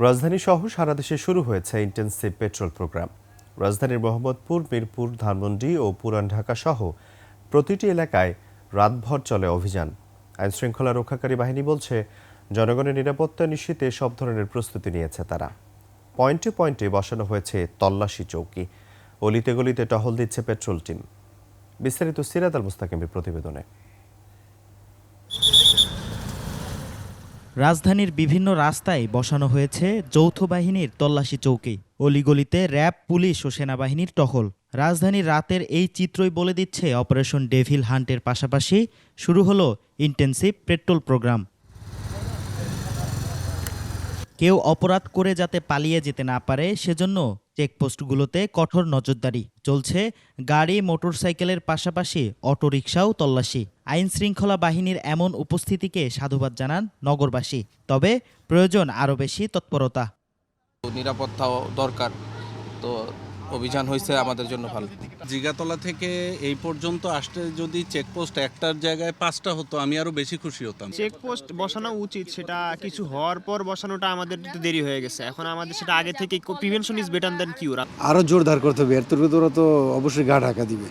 রাজধানী সহ সারা দেশে শুরু হয়েছে ইন্টেন্সিভ পেট্রোল প্রোগ্রাম। রাজধানীর মোহাম্মদপুর, মিরপুর, ধানমন্ডি ও পুরান ঢাকা সহ প্রতিটি এলাকায় রাতভর চলে অভিযান। আইনশৃঙ্খলা রক্ষাকারী বাহিনী বলছে, জনগণের নিরাপত্তা নিশ্চিতে সব ধরনের প্রস্তুতি নিয়েছে তারা। পয়েন্টে পয়েন্টে বসানো হয়েছে তল্লাশি চৌকি। অলিতে গলিতে টহল দিচ্ছে পেট্রোল টিম। বিস্তারিত সিরাত আল মুস্তাকিমের প্রতিবেদনে। রাজধানীর বিভিন্ন রাস্তায় বসানো হয়েছে যৌথ বাহিনীর তল্লাশি চৌকি। অলিগলিতে র্যাব, পুলিশ ও সেনাবাহিনীর টহল। রাজধানীর রাতের এই চিত্রই বলে দিচ্ছে অপারেশন ডেভিল হান্টের পাশাপাশি শুরু হলো ইন্টেন্সিভ পেট্রোল প্রোগ্রাম। কেউ অপরাধ করে যাতে পালিয়ে যেতে না পারে সেজন্য চেকপোস্টগুলোতে কঠোর নজরদারি চলছে। গাড়ি, মোটরসাইকেলের পাশাপাশি অটোরিকশাও তল্লাশি। আইন শৃঙ্খলা বাহিনীর এমন উপস্থিতিকে সাধুবাদ জানান নগরবাসী। তবে প্রয়োজন আরও বেশি তৎপরতা। নিরাপত্তাও দরকার, তো অভিযান হয়েছে আমাদের জন্য ভালো। জিগাতলা থেকে এই পর্যন্ত আসতে যদি চেকপোস্ট একটার জায়গায় 5টা হতো, আমি আরো বেশি খুশি হতাম। চেকপোস্ট বসানো উচিত, সেটা কিছু হওয়ার পর বসানোটা আমাদের একটু দেরি হয়ে গেছে। এখন আমাদের সেটা আগে থেকে প্রিভেনশন ইজ বেটার দ্যান কিউর। আরো জোরদার করতে হবে, এর তোরা তো অবশ্যই গা ঢাকা দিবে।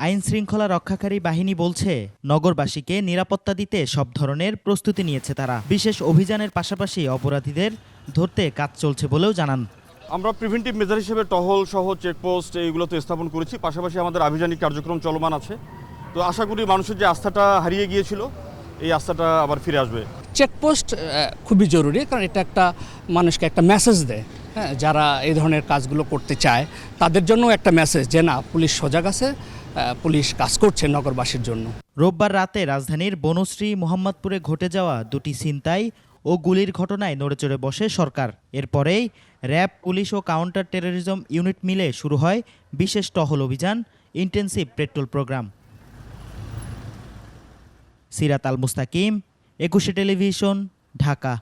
আইন শৃঙ্খলা রক্ষাকারী বাহিনী বলছে, নগরবাসীকে নিরাপত্তা দিতে সব ধরনের প্রস্তুতি নিয়েছে তারা। বিশেষ অভিযানের পাশাপাশি অপরাধীদের ধরতে কাজ চলছে বলেও জানান। আমরা প্রিভেন্টিভ মেজার হিসেবে টহল সহ চেকপোস্ট এইগুলো তো স্থাপন করেছি, পাশাপাশি আমাদের আভিযানিক কার্যক্রম চলমান আছে। তো আশা করি মানুষের যে আস্থাটা হারিয়ে গিয়েছিল, এই আস্থাটা আবার ফিরে আসবে। চেকপোস্ট খুবই জরুরি, কারণ এটা একটা মানুষকে একটা মেসেজ দেয়। হ্যাঁ, যারা এই ধরনের কাজগুলো করতে চায় তাদের জন্য একটা মেসেজ যে না, পুলিশ সজাগ আছে, পুলিশ কাজ করছে নগরবাসীর জন্য। রোববার রাতে রাজধানীর বনশ্রী, মোহাম্মদপুরে ঘটে যাওয়া দুটি ছিনতাই ও গুলির ঘটনায় নড়েচড়ে বসে সরকার। এরপরেই র্যাব, পুলিশ ও কাউন্টার টেরোরিজম ইউনিট মিলে শুরু হয় বিশেষ টহল অভিযান, ইন্টেন্সিভ পেট্রোল প্রোগ্রাম। সিরাত আল মুস্তাকিম, 21 টেলিভিশন, ঢাকা।